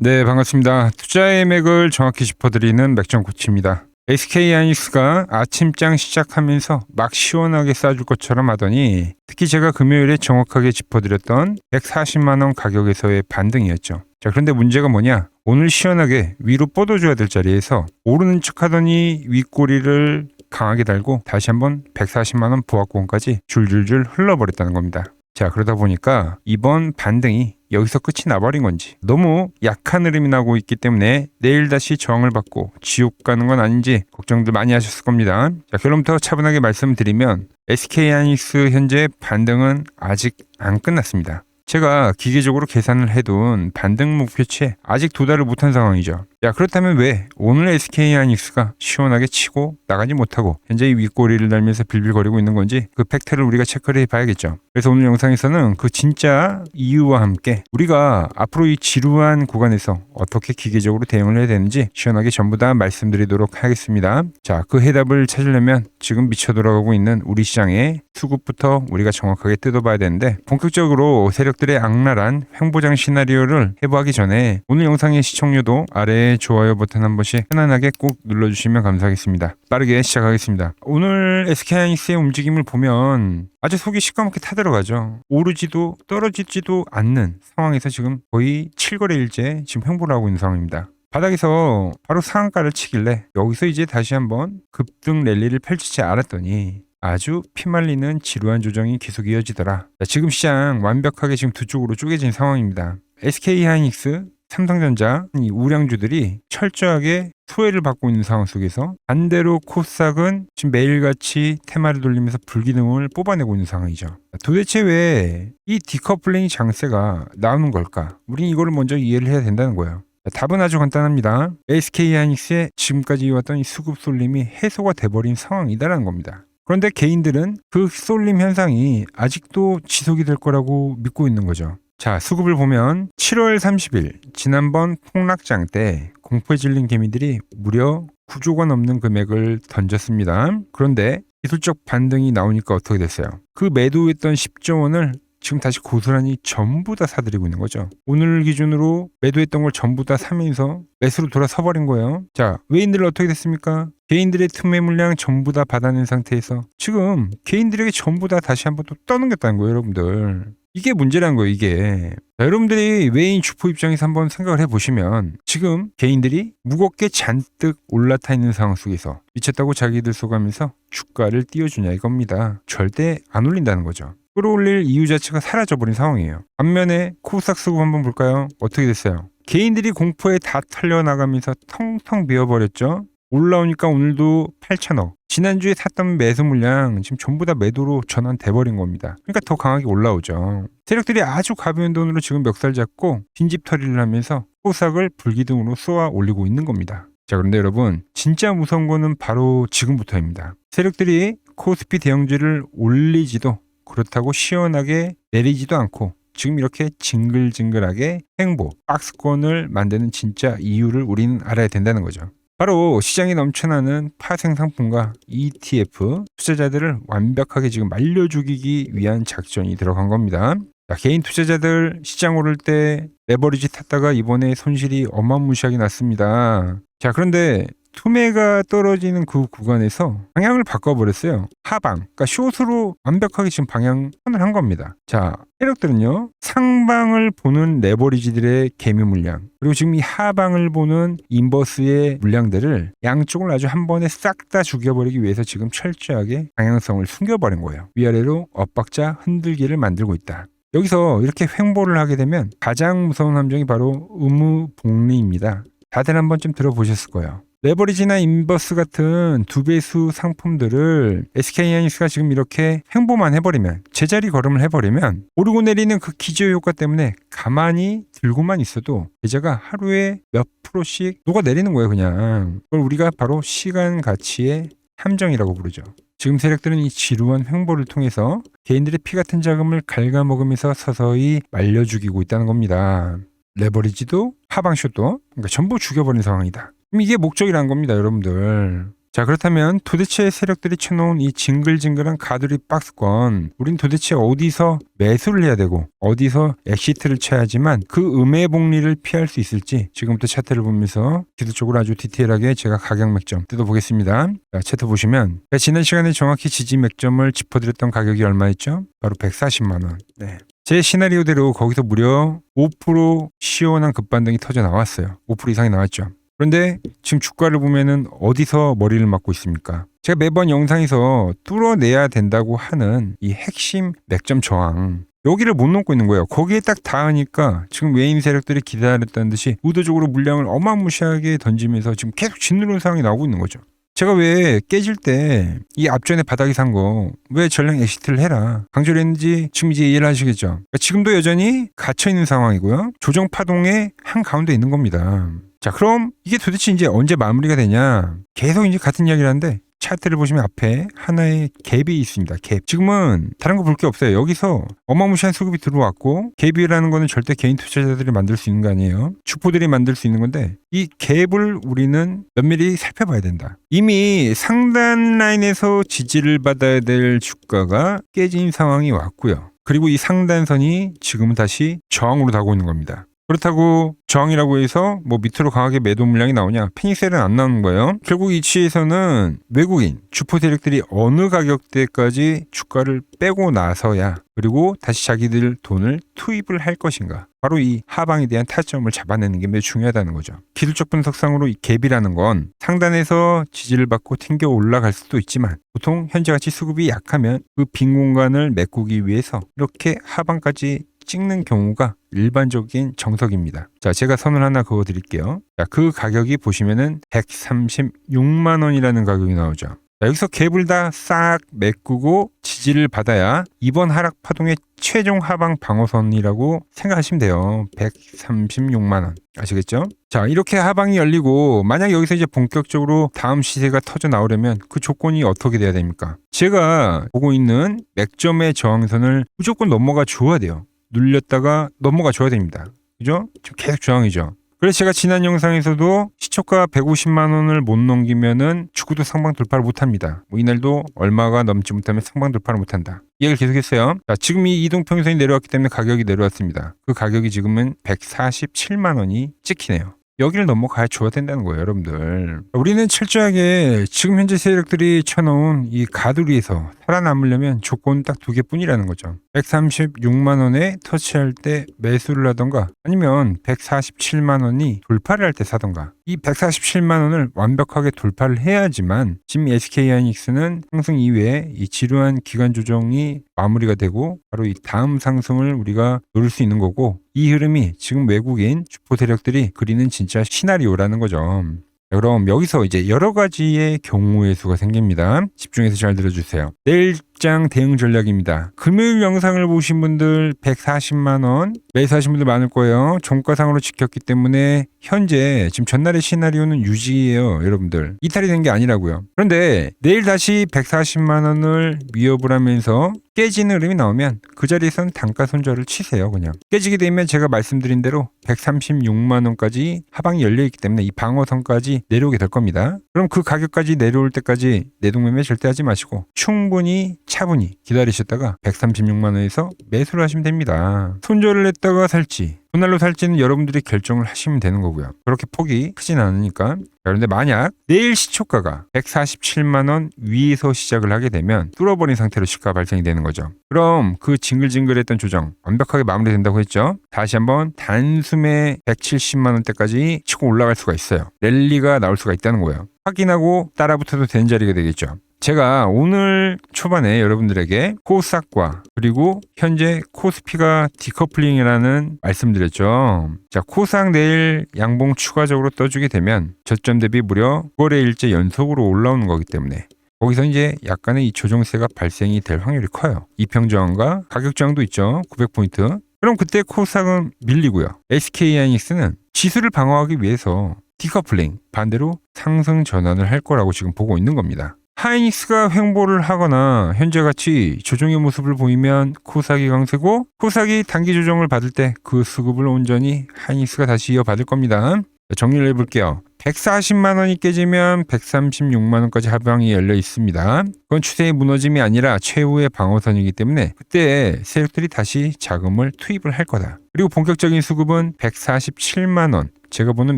네, 반갑습니다. 투자의 맥을 정확히 짚어드리는 맥정 코치입니다. SK하이닉스가 아침장 시작하면서 막 시원하게 싸줄 것처럼 하더니 특히 제가 금요일에 정확하게 짚어드렸던 140만 원 가격에서의 반등이었죠. 자, 그런데 문제가 뭐냐? 오늘 시원하게 위로 뻗어줘야 될 자리에서 오르는 척 하더니 윗꼬리를 강하게 달고 다시 한번 140만 원 보합권까지 줄줄줄 흘러버렸다는 겁니다. 자, 그러다 보니까 이번 반등이 여기서 끝이 나버린 건지 너무 약한 흐름이 나고 있기 때문에 내일 다시 저항을 받고 지옥 가는 건 아닌지 걱정들 많이 하셨을 겁니다. 자, 결론부터 차분하게 말씀드리면 SK하이닉스 현재 반등은 아직 안 끝났습니다. 제가 기계적으로 계산을 해둔 반등 목표치에 아직 도달을 못한 상황이죠. 야, 그렇다면 왜 오늘 SK하이닉스가 시원하게 치고 나가지 못하고 현재 이 윗꼬리를 달면서 빌빌거리고 있는 건지 그 팩트를 우리가 체크를 해봐야겠죠. 그래서 오늘 영상에서는 그 진짜 이유와 함께 우리가 앞으로 이 지루한 구간에서 어떻게 기계적으로 대응을 해야 되는지 시원하게 전부 다 말씀드리도록 하겠습니다. 자, 그 해답을 찾으려면 지금 미쳐 돌아가고 있는 우리 시장의 수급부터 우리가 정확하게 뜯어봐야 되는데, 본격적으로 세력들의 악랄한 횡보장 시나리오를 해부하기 전에 오늘 영상의 시청료도 아래에 좋아요 버튼 한 번씩 편안하게 꼭 눌러주시면 감사하겠습니다. 빠르게 시작하겠습니다. 오늘 SK하이닉스의 움직임을 보면 아주 속이 시커멓게 타들어가죠. 오르지도 떨어지지도 않는 상황에서 지금 거의 7거래일째 지금 횡보를 하고 있는 상황입니다. 바닥에서 바로 상한가를 치길래 여기서 이제 다시 한번 급등 랠리를 펼치지 않았더니 아주 피말리는 지루한 조정이 계속 이어지더라. 자, 지금 시장 완벽하게 지금 두 쪽으로 쪼개진 상황입니다. SK하이닉스, 삼성전자 이 우량주들이 철저하게 소외를 받고 있는 상황 속에서 반대로 코스닥은 지금 매일같이 테마를 돌리면서 불기둥을 뽑아내고 있는 상황이죠. 도대체 왜 이 디커플링 장세가 나오는 걸까? 우린 이거를 먼저 이해를 해야 된다는 거예요. 답은 아주 간단합니다. SK하이닉스의 지금까지 이어왔던 이 수급 쏠림이 해소가 돼버린 상황이다라는 겁니다. 그런데 개인들은 그 쏠림 현상이 아직도 지속이 될 거라고 믿고 있는 거죠. 자, 수급을 보면 7월 30일 지난번 폭락장 때 공포에 질린 개미들이 무려 9조가 넘는 금액을 던졌습니다. 그런데 기술적 반등이 나오니까 어떻게 됐어요? 그 매도했던 10조 원을 지금 다시 고스란히 전부 다 사들이고 있는 거죠. 오늘 기준으로 매도했던 걸 전부 다 사면서 매수로 돌아서 버린 거예요. 자, 외인들은 어떻게 됐습니까? 개인들의 특매 물량 전부 다 받아낸 상태에서 지금 개인들에게 전부 다 다시 한번 또 떠넘겼다는 거예요, 여러분들. 이게 문제라는 거예요, 이게. 자, 여러분들이 외인 주포 입장에서 한번 생각을 해보시면 지금 개인들이 무겁게 잔뜩 올라타 있는 상황 속에서 미쳤다고 자기들 속하면서 주가를 띄워주냐 이겁니다. 절대 안 올린다는 거죠. 끌어올릴 이유 자체가 사라져버린 상황이에요. 반면에 코스닥 수급 한번 볼까요? 어떻게 됐어요? 개인들이 공포에 다 털려나가면서 텅텅 비어버렸죠. 올라오니까 오늘도 8천억. 지난주에 샀던 매수 물량 지금 전부 다 매도로 전환돼버린 겁니다. 그러니까 더 강하게 올라오죠. 세력들이 아주 가벼운 돈으로 지금 멱살 잡고 빈집털이를 하면서 코스닥을 불기둥으로 쏘아 올리고 있는 겁니다. 자, 그런데 여러분, 진짜 무서운 거는 바로 지금부터입니다. 세력들이 코스피 대형주를 올리지도 그렇다고 시원하게 내리지도 않고 지금 이렇게 징글징글하게 횡보, 박스권을 만드는 진짜 이유를 우리는 알아야 된다는 거죠. 바로 시장에 넘쳐나는 파생 상품과 ETF, 투자자들을 완벽하게 지금 말려 죽이기 위한 작전이 들어간 겁니다. 자, 개인 투자자들 시장 오를 때 레버리지 탔다가 이번에 손실이 어마무시하게 났습니다. 자, 그런데 투매가 떨어지는 그 구간에서 방향을 바꿔버렸어요. 하방, 그러니까 숏으로 완벽하게 지금 방향 선을 한 겁니다. 자, 세력들은요, 상방을 보는 레버리지들의 개미 물량, 그리고 지금 이 하방을 보는 인버스의 물량들을 양쪽을 아주 한 번에 싹 다 죽여버리기 위해서 지금 철저하게 방향성을 숨겨버린 거예요. 위아래로 엇박자 흔들기를 만들고 있다. 여기서 이렇게 횡보를 하게 되면 가장 무서운 함정이 바로 의무복리입니다. 다들 한 번쯤 들어보셨을 거예요. 레버리지나 인버스 같은 두 배수 상품들을 SK하이닉스가 지금 이렇게 횡보만 해버리면, 제자리 걸음을 해버리면 오르고 내리는 그 기저효과 때문에 가만히 들고만 있어도 계좌가 하루에 몇 프로씩 녹아내리는 거예요, 그냥. 그걸 우리가 바로 시간 가치의 함정이라고 부르죠. 지금 세력들은 이 지루한 횡보를 통해서 개인들의 피 같은 자금을 갉아먹으면서 서서히 말려 죽이고 있다는 겁니다. 레버리지도 하방쇼도 그러니까 전부 죽여버린 상황이다. 이게 목적이라는 겁니다, 여러분들. 자, 그렇다면 도대체 세력들이 쳐놓은 이 징글징글한 가두리 박스권, 우린 도대체 어디서 매수를 해야 되고 어디서 엑시트를 쳐야지만 그 음해복리를 피할 수 있을지 지금부터 차트를 보면서 기술적으로 아주 디테일하게 제가 가격 맥점 뜯어보겠습니다. 자, 차트 보시면 지난 시간에 정확히 지지 맥점을 짚어드렸던 가격이 얼마였죠? 바로 140만 원. 네. 제 시나리오대로 거기서 무려 5% 시원한 급반등이 터져 나왔어요. 5% 이상이 나왔죠. 그런데 지금 주가를 보면은 어디서 머리를 맞고 있습니까? 제가 매번 영상에서 뚫어내야 된다고 하는 이 핵심 맥점 저항, 여기를 못 넘고 있는 거예요. 거기에 딱 닿으니까 지금 외인 세력들이 기다렸다는 듯이 의도적으로 물량을 어마무시하게 던지면서 지금 계속 짓누르는 상황이 나오고 있는 거죠. 제가 왜 깨질 때 이 앞전에 바닥이 산 거 왜 전량 엑시트를 해라 강조를 했는지 지금 이제 이해를 하시겠죠. 그러니까 지금도 여전히 갇혀있는 상황이고요. 조정 파동의 한가운데 있는 겁니다. 자, 그럼 이게 도대체 이제 언제 마무리가 되냐? 계속 이제 같은 이야기를 하는데 차트를 보시면 앞에 하나의 갭이 있습니다. 갭. 지금은 다른 거 볼 게 없어요. 여기서 어마무시한 수급이 들어왔고 갭이라는 거는 절대 개인 투자자들이 만들 수 있는 거 아니에요. 주포들이 만들 수 있는 건데 이 갭을 우리는 면밀히 살펴봐야 된다. 이미 상단 라인에서 지지를 받아야 될 주가가 깨진 상황이 왔고요. 그리고 이 상단선이 지금은 다시 저항으로 가고 있는 겁니다. 그렇다고 저항이라고 해서 뭐 밑으로 강하게 매도 물량이 나오냐? 패닉셀은 안 나오는 거예요. 결국 이치에서는 외국인 주포 세력들이 어느 가격대까지 주가를 빼고 나서야 그리고 다시 자기들 돈을 투입을 할 것인가? 바로 이 하방에 대한 타점을 잡아내는 게 매우 중요하다는 거죠. 기술적 분석상으로 이 갭이라는 건 상단에서 지지를 받고 튕겨 올라갈 수도 있지만 보통 현재같이 수급이 약하면 그 빈 공간을 메꾸기 위해서 이렇게 하방까지 찍는 경우가 일반적인 정석입니다. 자, 제가 선을 하나 그어 드릴게요. 자, 그 가격이 보시면은 136만 원이라는 가격이 나오죠. 자, 여기서 갭을 다 싹 메꾸고 지지를 받아야 이번 하락 파동의 최종 하방 방어선이라고 생각하시면 돼요. 136만 원. 아시겠죠? 자, 이렇게 하방이 열리고 만약 여기서 이제 본격적으로 다음 시세가 터져 나오려면 그 조건이 어떻게 돼야 됩니까? 제가 보고 있는 맥점의 저항선을 무조건 넘어가 줘야 돼요. 눌렸다가 넘어가 줘야 됩니다. 그죠? 지금 계속 저항이죠. 그래서 제가 지난 영상에서도 시초가 150만 원을 못 넘기면은 죽어도 상방 돌파를 못 합니다. 뭐 이날도 얼마가 넘지 못하면 상방 돌파를 못 한다. 이 얘기를 계속했어요. 자, 지금 이 이동평선이 내려왔기 때문에 가격이 내려왔습니다. 그 가격이 지금은 147만 원이 찍히네요. 여기를 넘어가야 줘야 된다는 거예요, 여러분들. 우리는 철저하게 지금 현재 세력들이 쳐놓은 이 가두리에서 살아남으려면 조건 딱 두 개뿐이라는 거죠. 136만 원에 터치할 때 매수를 하던가 아니면 147만 원이 돌파를 할 때 사던가. 이 147만 원을 완벽하게 돌파를 해야지만 지금 SK하이닉스는 상승 이후에 이 지루한 기간 조정이 마무리가 되고 바로 이 다음 상승을 우리가 노릴 수 있는 거고 이 흐름이 지금 외국인 주포 세력들이 그리는 진짜 시나리오라는 거죠. 그럼 여기서 이제 여러 가지의 경우의 수가 생깁니다. 집중해서 잘 들어주세요. 내일장 대응 전략입니다. 금요일 영상을 보신 분들 140만 원 매수하신 분들 많을 거예요. 종가상으로 지켰기 때문에 현재 지금 전날의 시나리오는 유지예요, 여러분들. 이탈이 된 게 아니라고요. 그런데 내일 다시 140만 원을 위협을 하면서 깨지는 흐름이 나오면 그 자리에선 단가 손절을 치세요. 그냥 깨지게 되면 제가 말씀드린 대로 136만 원까지 하방이 열려있기 때문에 이 방어선까지 내려오게 될 겁니다. 그럼 그 가격까지 내려올 때까지 내동매매 절대 하지 마시고 충분히 차분히 기다리셨다가 136만 원에서 매수를 하시면 됩니다. 손절을 했다가 살지 분할로 살지는 여러분들이 결정을 하시면 되는 거고요. 그렇게 폭이 크진 않으니까. 그런데 만약 내일 시초가가 147만 원 위에서 시작을 하게 되면 뚫어버린 상태로 시가 발생이 되는 거죠. 그럼 그 징글징글했던 조정 완벽하게 마무리된다고 했죠. 다시 한번 단숨에 170만 원대까지 치고 올라갈 수가 있어요. 랠리가 나올 수가 있다는 거예요. 확인하고 따라붙어도 되는 자리가 되겠죠. 제가 오늘 초반에 여러분들에게 코스닥과 그리고 현재 코스피가 디커플링이라는 말씀드렸죠. 자, 코스닥 내일 양봉 추가적으로 떠주게 되면 저점 대비 무려 9거래일째 연속으로 올라오는 거기 때문에 거기서 이제 약간의 이 조정세가 발생이 될 확률이 커요. 이평저항과 가격저항도 있죠. 900포인트. 그럼 그때 코스닥은 밀리고요. SK하이닉스는 지수를 방어하기 위해서 디커플링 반대로 상승 전환을 할 거라고 지금 보고 있는 겁니다. 하이닉스가 횡보를 하거나 현재같이 조정의 모습을 보이면 코스닥이 강세고 코스닥이 단기 조정을 받을 때 그 수급을 온전히 하이닉스가 다시 이어받을 겁니다. 정리를 해볼게요. 140만 원이 깨지면 136만 원까지 하방이 열려 있습니다. 그건 추세의 무너짐이 아니라 최후의 방어선이기 때문에 그때 세력들이 다시 자금을 투입을 할 거다. 그리고 본격적인 수급은 147만 원. 제가 보는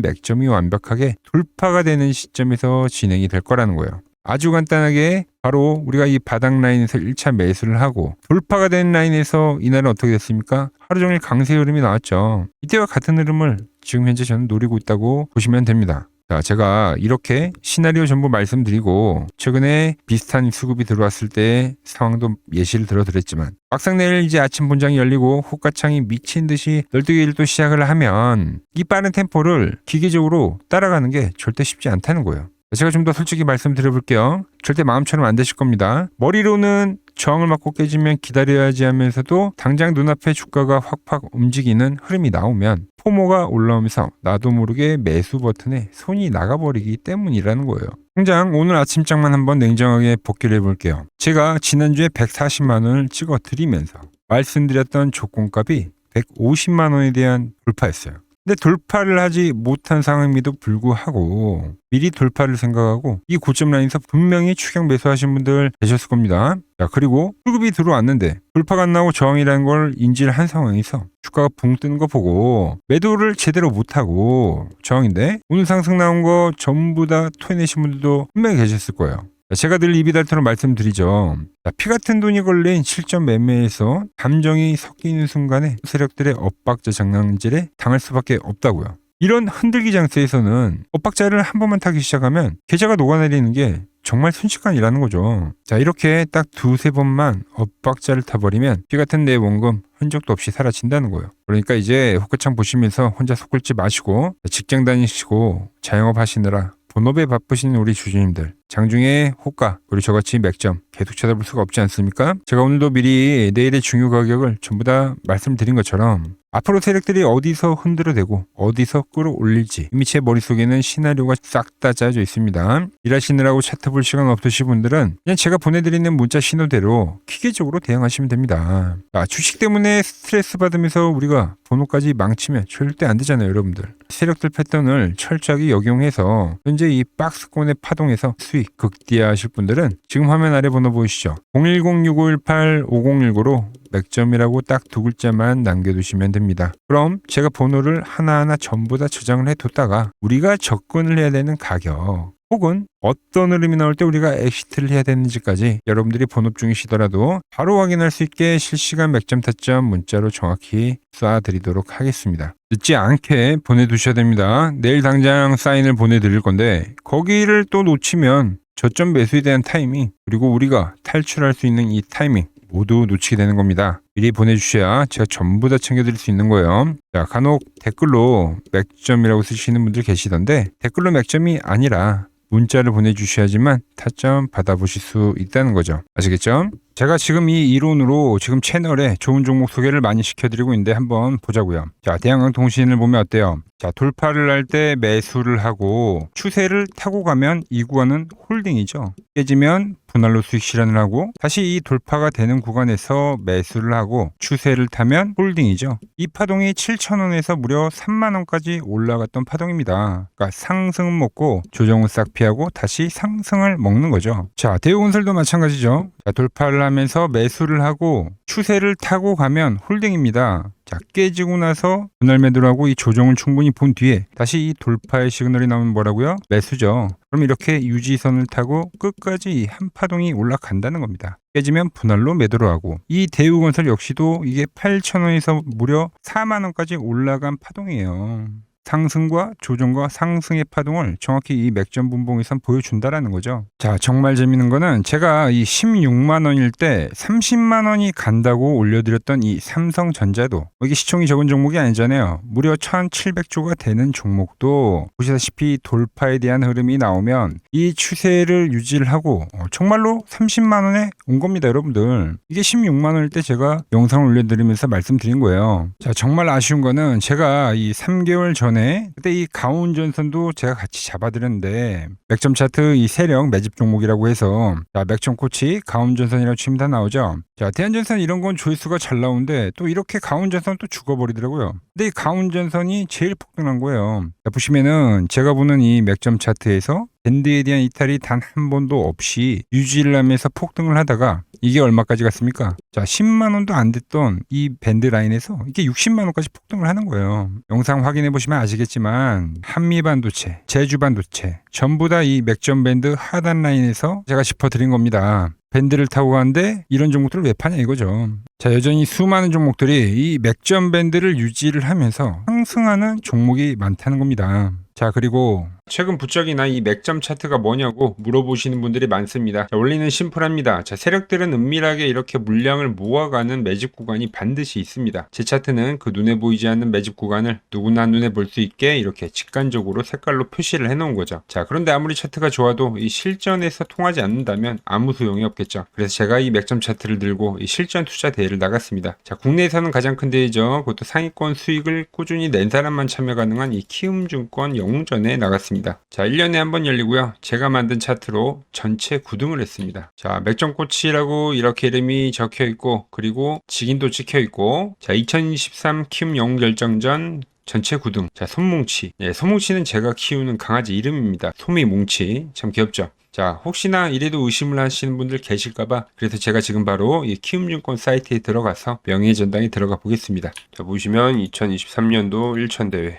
맥점이 완벽하게 돌파가 되는 시점에서 진행이 될 거라는 거예요. 아주 간단하게 바로 우리가 이 바닥 라인에서 1차 매수를 하고 돌파가 된 라인에서 이날은 어떻게 됐습니까? 하루 종일 강세 흐름이 나왔죠. 이때와 같은 흐름을 지금 현재 저는 노리고 있다고 보시면 됩니다. 자, 제가 이렇게 시나리오 전부 말씀드리고 최근에 비슷한 수급이 들어왔을 때 상황도 예시를 들어드렸지만 막상 내일 이제 아침 본장이 열리고 호가창이 미친 듯이 널뛰기를 또 시작을 하면 이 빠른 템포를 기계적으로 따라가는 게 절대 쉽지 않다는 거예요. 제가 좀 더 솔직히 말씀드려볼게요. 절대 마음처럼 안 되실 겁니다. 머리로는 저항을 맞고 깨지면 기다려야지 하면서도 당장 눈앞에 주가가 확확 움직이는 흐름이 나오면 포모가 올라오면서 나도 모르게 매수 버튼에 손이 나가버리기 때문이라는 거예요. 당장 오늘 아침장만 한번 냉정하게 복귀를 해볼게요. 제가 지난주에 140만 원을 찍어 드리면서 말씀드렸던 조건값이 150만 원에 대한 돌파였어요. 근데 돌파를 하지 못한 상황임에도 불구하고 미리 돌파를 생각하고 이 고점 라인에서 분명히 추격 매수하신 분들 계셨을 겁니다. 자, 그리고 수급이 들어왔는데 돌파가 안 나오고 저항이라는 걸 인지를 한 상황에서 주가가 붕 뜨는 거 보고 매도를 제대로 못하고 저항인데 오늘 상승 나온 거 전부 다 토해내신 분들도 분명히 계셨을 거예요. 제가 늘 입이 닳도록 말씀드리죠. 피 같은 돈이 걸린 실전 매매에서 감정이 섞이는 순간에 세력들의 엇박자 장난질에 당할 수밖에 없다고요. 이런 흔들기 장세에서는 엇박자를 한 번만 타기 시작하면 계좌가 녹아내리는 게 정말 순식간이라는 거죠. 자, 이렇게 딱 두세 번만 엇박자를 타버리면 피 같은 내 원금 흔적도 없이 사라진다는 거예요. 그러니까 이제 호가창 보시면서 혼자 속 끓지 마시고 직장 다니시고 자영업 하시느라 본업에 바쁘신 우리 주주님들 장중에 호가 그리고 저같이 맥점 계속 쳐다볼 수가 없지 않습니까? 제가 오늘도 미리 내일의 중요 가격을 전부 다 말씀드린 것처럼 앞으로 세력들이 어디서 흔들어대고 어디서 끌어올릴지 이미 제 머릿속에는 시나리오가 싹 다 짜여져 있습니다. 일하시느라고 차트 볼 시간 없으신 분들은 그냥 제가 보내드리는 문자 신호대로 기계적으로 대응하시면 됩니다. 주식 때문에 스트레스 받으면서 우리가 번호까지 망치면 절대 안 되잖아요, 여러분들. 세력들 패턴을 철저하게 역용해서 현재 이 박스권의 파동에서 수익 극대화하실 분들은 지금 화면 아래 번호 보이시죠? 010-6518-5019로 맥점이라고 딱 두 글자만 남겨두시면 됩니다. 그럼 제가 번호를 하나하나 전부 다 저장을 해뒀다가 우리가 접근을 해야 되는 가격 혹은 어떤 흐름이 나올 때 우리가 엑시트를 해야 되는지까지 여러분들이 본업 중이시더라도 바로 확인할 수 있게 실시간 맥점 타점 문자로 정확히 쏴드리도록 하겠습니다. 늦지 않게 보내두셔야 됩니다. 내일 당장 사인을 보내드릴 건데 거기를 또 놓치면 저점 매수에 대한 타이밍 그리고 우리가 탈출할 수 있는 이 타이밍 모두 놓치게 되는 겁니다. 미리 보내주셔야 제가 전부 다 챙겨드릴 수 있는 거예요. 자, 간혹 댓글로 맥점이라고 쓰시는 분들 계시던데 댓글로 맥점이 아니라 문자를 보내주셔야지만 타점 받아보실 수 있다는 거죠. 아시겠죠? 제가 지금 이 이론으로 지금 채널에 좋은 종목 소개를 많이 시켜드리고 있는데 한번 보자고요. 자, 대한강통신을 보면 어때요? 자, 돌파를 할 때 매수를 하고 추세를 타고 가면 이 구간은 홀딩이죠. 깨지면 분할로 수익 실현을 하고 다시 이 돌파가 되는 구간에서 매수를 하고 추세를 타면 홀딩이죠. 이 파동이 7,000원에서 무려 3만원까지 올라갔던 파동입니다. 그러니까 상승은 먹고 조정은 싹 피하고 다시 상승을 먹는 거죠. 자, 대우건설도 마찬가지죠. 자, 돌파를 하면서 매수를 하고 추세를 타고 가면 홀딩입니다. 자, 깨지고 나서 분할 매도를 하고 이 조정을 충분히 본 뒤에 다시 이 돌파의 시그널이 나오면 뭐라고요? 매수죠. 그럼 이렇게 유지선을 타고 끝까지 한 파동이 올라간다는 겁니다. 깨지면 분할로 매도를 하고 이 대우건설 역시도 이게 8,000원에서 무려 4만원까지 올라간 파동이에요. 상승과 조정과 상승의 파동을 정확히 이 맥점 분봉에선 보여준다라는 거죠. 자, 정말 재밌는 거는 제가 이 16만 원일 때 30만 원이 간다고 올려드렸던 이 삼성전자도 이게 시총이 적은 종목이 아니잖아요. 무려 1,700조가 되는 종목도 보시다시피 돌파에 대한 흐름이 나오면 이 추세를 유지를 하고 정말로 30만 원에 온 겁니다, 여러분들. 이게 16만 원일 때 제가 영상을 올려드리면서 말씀드린 거예요. 자, 정말 아쉬운 거는 제가 이 3개월 전에 전에 그때 이 가온전선도 제가 같이 잡아드렸는데 맥점 차트 이 세력 매집 종목이라고 해서 자, 맥점 코치 가온전선이라고 치면 다 나오죠. 자, 대한전선 이런 건 조회수가 잘 나오는데 또 이렇게 가온전선 또 죽어버리더라고요. 근데 이 가온전선이 제일 폭등한 거예요. 자, 보시면은 제가 보는 이 맥점 차트에서 밴드에 대한 이탈이 단 한 번도 없이 유지를 하면서 폭등을 하다가 이게 얼마까지 갔습니까? 자, 10만 원도 안 됐던 이 밴드 라인에서 이게 60만 원까지 폭등을 하는 거예요. 영상 확인해 보시면 아시겠지만 한미반도체, 제주반도체 전부 다 이 맥점 밴드 하단 라인에서 제가 짚어드린 겁니다. 밴드를 타고 가는데 이런 종목들을 왜 파냐 이거죠. 자, 여전히 수많은 종목들이 이 맥점 밴드를 유지를 하면서 상승하는 종목이 많다는 겁니다. 자, 그리고 최근 부쩍이나 이 맥점 차트가 뭐냐고 물어보시는 분들이 많습니다. 자, 원리는 심플합니다. 자, 세력들은 은밀하게 이렇게 물량을 모아가는 매집 구간이 반드시 있습니다. 제 차트는 그 눈에 보이지 않는 매집 구간을 누구나 눈에 볼 수 있게 이렇게 직관적으로 색깔로 표시를 해놓은 거죠. 자, 그런데 아무리 차트가 좋아도 이 실전에서 통하지 않는다면 아무 소용이 없겠죠. 그래서 제가 이 맥점 차트를 들고 이 실전 투자 대회를 나갔습니다. 자, 국내에서는 가장 큰 대회죠. 그것도 상위권 수익을 꾸준히 낸 사람만 참여 가능한 이 키움증권 영웅전에 나갔습니다. 자, 1년에 한 번 열리고요. 제가 만든 차트로 전체 9등을 했습니다. 자, 맥점코치라고 이렇게 이름이 적혀 있고 그리고 직인도 찍혀 있고 자, 2023 키움 영웅 결정전 전체 9등. 자, 솜뭉치. 예, 솜뭉치는 제가 키우는 강아지 이름입니다. 솜이뭉치. 참 귀엽죠? 자, 혹시나 이래도 의심을 하시는 분들 계실까봐 그래서 제가 지금 바로 이 키움증권 사이트에 들어가서 명예전당에 들어가 보겠습니다. 자, 보시면 2023년도 1천대회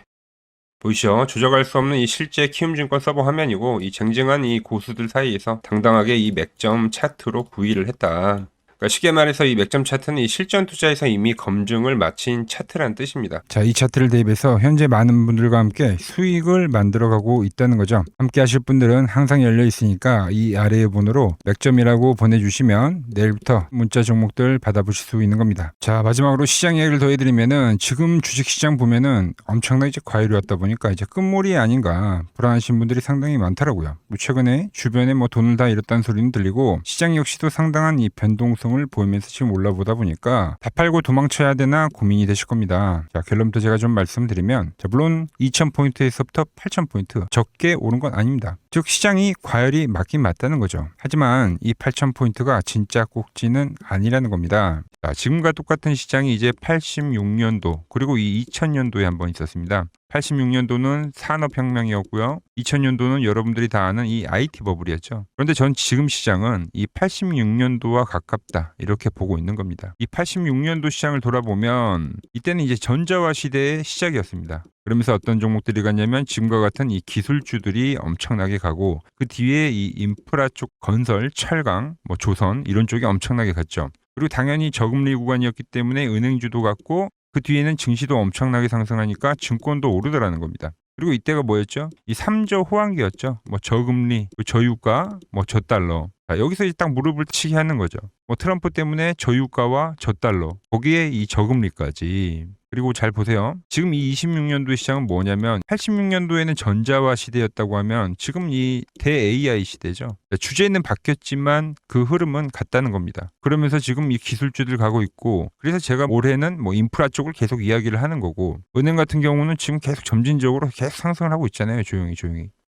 보이시죠? 조작할 수 없는 이 실제 키움증권 서버 화면이고 이 쟁쟁한 이 고수들 사이에서 당당하게 이 맥점 차트로 구위를 했다. 그러니까 쉽게 말해서 이 맥점 차트는 이 실전 투자에서 이미 검증을 마친 차트라는 뜻입니다. 자, 이 차트를 대입해서 현재 많은 분들과 함께 수익을 만들어가고 있다는 거죠. 함께 하실 분들은 항상 열려 있으니까 이 아래의 번호로 맥점이라고 보내주시면 내일부터 문자 종목들 받아보실 수 있는 겁니다. 자, 마지막으로 시장 이야기를 더 해드리면은 지금 주식시장 보면은 엄청나게 이제 과열이 왔다 보니까 이제 끝물이 아닌가 불안하신 분들이 상당히 많더라고요. 뭐 최근에 주변에 뭐 돈을 다 잃었다는 소리는 들리고 시장 역시도 상당한 이 변동성 을 보이면서 지금 올라보다 보니까 다 팔고 도망쳐야 되나 고민이 되실 겁니다. 자, 결론부터 제가 좀 말씀드리면 자, 물론 2000포인트에서부터 8000포인트 적게 오른 건 아닙니다. 즉 시장이 과열이 맞긴 맞다는 거죠. 하지만 이 8000포인트가 진짜 꼭지는 아니라는 겁니다. 자, 지금과 똑같은 시장이 이제 86년도 그리고 이 2000년도에 한번 있었습니다. 86년도는 산업혁명이었고요. 2000년도는 여러분들이 다 아는 이 IT 버블이었죠. 그런데 전 지금 시장은 이 86년도와 가깝다 이렇게 보고 있는 겁니다. 이 86년도 시장을 돌아보면 이때는 이제 전자화 시대의 시작이었습니다. 그러면서 어떤 종목들이 갔냐면 지금과 같은 이 기술주들이 엄청나게 가고 그 뒤에 이 인프라 쪽 건설, 철강, 뭐 조선 이런 쪽이 엄청나게 갔죠. 그리고 당연히 저금리 구간이었기 때문에 은행주도 갔고 그 뒤에는 증시도 엄청나게 상승하니까 증권도 오르더라는 겁니다. 그리고 이때가 뭐였죠? 이 3저 호황기였죠. 뭐 저금리, 저유가, 뭐 저달러. 자, 여기서 이제 딱 무릎을 치게 하는 거죠. 뭐 트럼프 때문에 저유가와 저달러, 거기에 이 저금리까지. 그리고 잘 보세요. 지금 이 26년도 시장은 뭐냐면 86년도에는 전자화 시대였다고 하면 지금 이 대-AI 시대죠. 주제는 바뀌었지만 그 흐름은 같다는 겁니다. 그러면서 지금 이 기술주들 가고 있고 그래서 제가 올해는 뭐 인프라 쪽을 계속 이야기를 하는 거고 은행 같은 경우는 지금 계속 점진적으로 계속 상승을 하고 있잖아요. 조용히.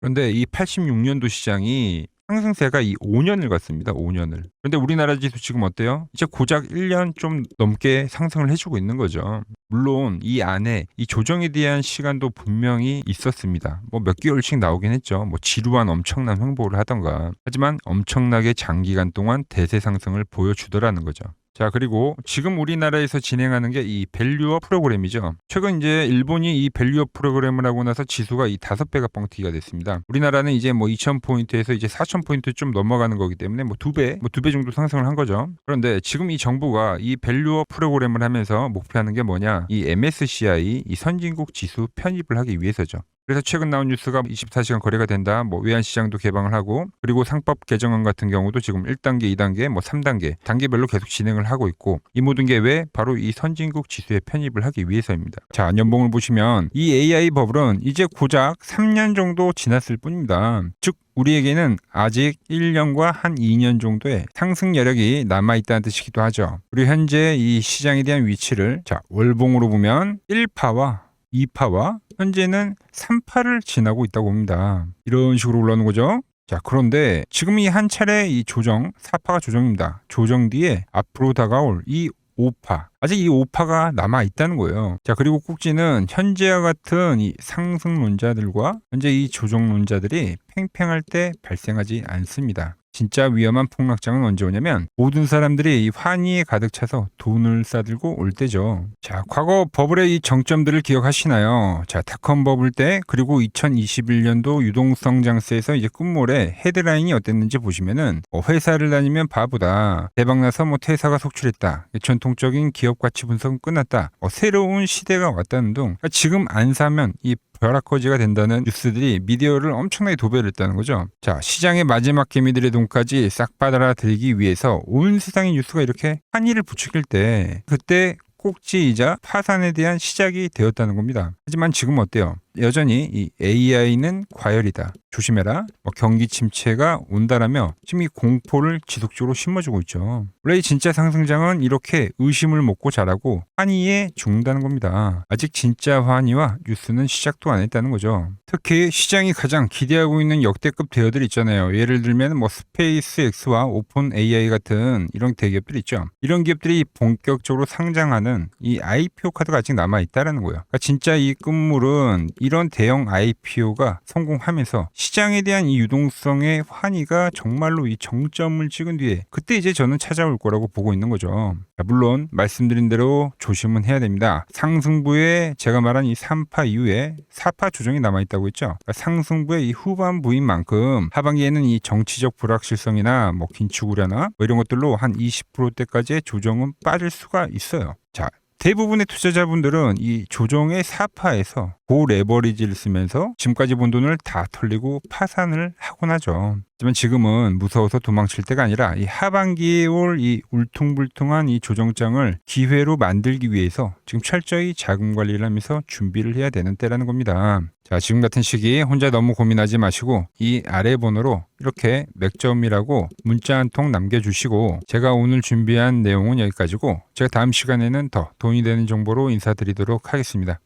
그런데 이 86년도 시장이 상승세가 이 5년을 갔습니다. 5년을. 그런데 우리나라 지수 지금 어때요? 이제 고작 1년 좀 넘게 상승을 해주고 있는 거죠. 물론 이 안에 이 조정에 대한 시간도 분명히 있었습니다. 뭐 몇 개월씩 나오긴 했죠. 뭐 지루한 엄청난 횡보를 하던가. 하지만 엄청나게 장기간 동안 대세 상승을 보여주더라는 거죠. 자, 그리고 지금 우리나라에서 진행하는 게 이 밸류업 프로그램이죠. 최근 이제 일본이 이 밸류업 프로그램을 하고 나서 지수가 이 5배가 뻥튀기가 됐습니다. 우리나라는 이제 뭐 2000포인트에서 이제 4000포인트 좀 넘어가는 거기 때문에 뭐 2배 정도 상승을 한 거죠. 그런데 지금 이 정부가 이 밸류업 프로그램을 하면서 목표하는 게 뭐냐? 이 MSCI 이 선진국 지수 편입을 하기 위해서죠. 그래서 최근 나온 뉴스가 24시간 거래가 된다. 뭐 외환시장도 개방을 하고 그리고 상법 개정안 같은 경우도 지금 1단계, 2단계, 뭐 3단계 단계별로 계속 진행을 하고 있고 이 모든 게 왜? 바로 이 선진국 지수에 편입을 하기 위해서입니다. 자, 연봉을 보시면 이 AI 버블은 이제 고작 3년 정도 지났을 뿐입니다. 즉 우리에게는 아직 1년과 한 2년 정도의 상승 여력이 남아있다는 뜻이기도 하죠. 그리고 현재 이 시장에 대한 위치를 자 월봉으로 보면 1파와 2파와 현재는 3파를 지나고 있다고 봅니다. 이런 식으로 올라오는 거죠. 자, 그런데 지금 이 한 차례 이 조정, 4파가 조정입니다. 조정 뒤에 앞으로 다가올 이 5파. 아직 이 5파가 남아 있다는 거예요. 자, 그리고 꼭지는 현재와 같은 이 상승론자들과 현재 이 조정론자들이 팽팽할 때 발생하지 않습니다. 진짜 위험한 폭락장은 언제 오냐면 모든 사람들이 이 환희에 가득 차서 돈을 싸들고 올 때죠. 자, 과거 버블의 이 정점들을 기억하시나요? 자, 닷컴 버블 때 그리고 2021년도 유동성 장세에서 이제 끝물에 헤드라인이 어땠는지 보시면은 회사를 다니면 바보다. 대박나서 퇴사가 속출했다. 전통적인 기업 가치 분석은 끝났다. 새로운 시대가 왔다는 등 지금 안 사면 이 벼락거지가 된다는 뉴스들이 미디어를 엄청나게 도배를 했다는 거죠. 자, 시장의 마지막 개미들의 돈까지 싹 받아들이기 위해서 온 세상의 뉴스가 이렇게 환희를 부추길 때 그때 꼭지이자 파산에 대한 시작이 되었다는 겁니다. 하지만 지금 어때요? 여전히 이 AI는 과열이다. 조심해라. 경기 침체가 온다라며 지금 이 공포를 지속적으로 심어주고 있죠. 원래 이 진짜 상승장은 이렇게 의심을 먹고 자라고 환희에 죽는다는 겁니다. 아직 진짜 환희와 뉴스는 시작도 안 했다는 거죠. 특히 시장이 가장 기대하고 있는 역대급 대여들 있잖아요. 예를 들면 스페이스X와 오픈 AI 같은 이런 대기업들 있죠. 이런 기업들이 본격적으로 상장하는 이 IPO 카드가 아직 남아 있다라는 거예요. 그러니까 진짜 이 끝물은 이런 대형 IPO가 성공하면서 시장에 대한 이 유동성의 환희가 정말로 이 정점을 찍은 뒤에 그때 이제 저는 찾아올 거라고 보고 있는 거죠. 물론 말씀드린 대로 조심은 해야 됩니다. 상승부에 제가 말한 이 3파 이후에 4파 조정이 남아있다고 했죠. 그러니까 상승부의 이 후반부인 만큼 하반기에는 이 정치적 불확실성이나 긴축 우려나 이런 것들로 한 20%대까지의 조정은 빠질 수가 있어요. 자, 대부분의 투자자분들은 이 조정의 4파에서 고레버리지를 쓰면서 지금까지 본 돈을 다 털리고 파산을 하곤 하죠. 하지만 지금은 무서워서 도망칠 때가 아니라 이 하반기에 올 이 울퉁불퉁한 이 조정장을 기회로 만들기 위해서 지금 철저히 자금 관리를 하면서 준비를 해야 되는 때라는 겁니다. 자, 지금 같은 시기에 혼자 너무 고민하지 마시고 이 아래 번호로 이렇게 맥점이라고 문자 한 통 남겨주시고 제가 오늘 준비한 내용은 여기까지고 제가 다음 시간에는 더 돈이 되는 정보로 인사드리도록 하겠습니다.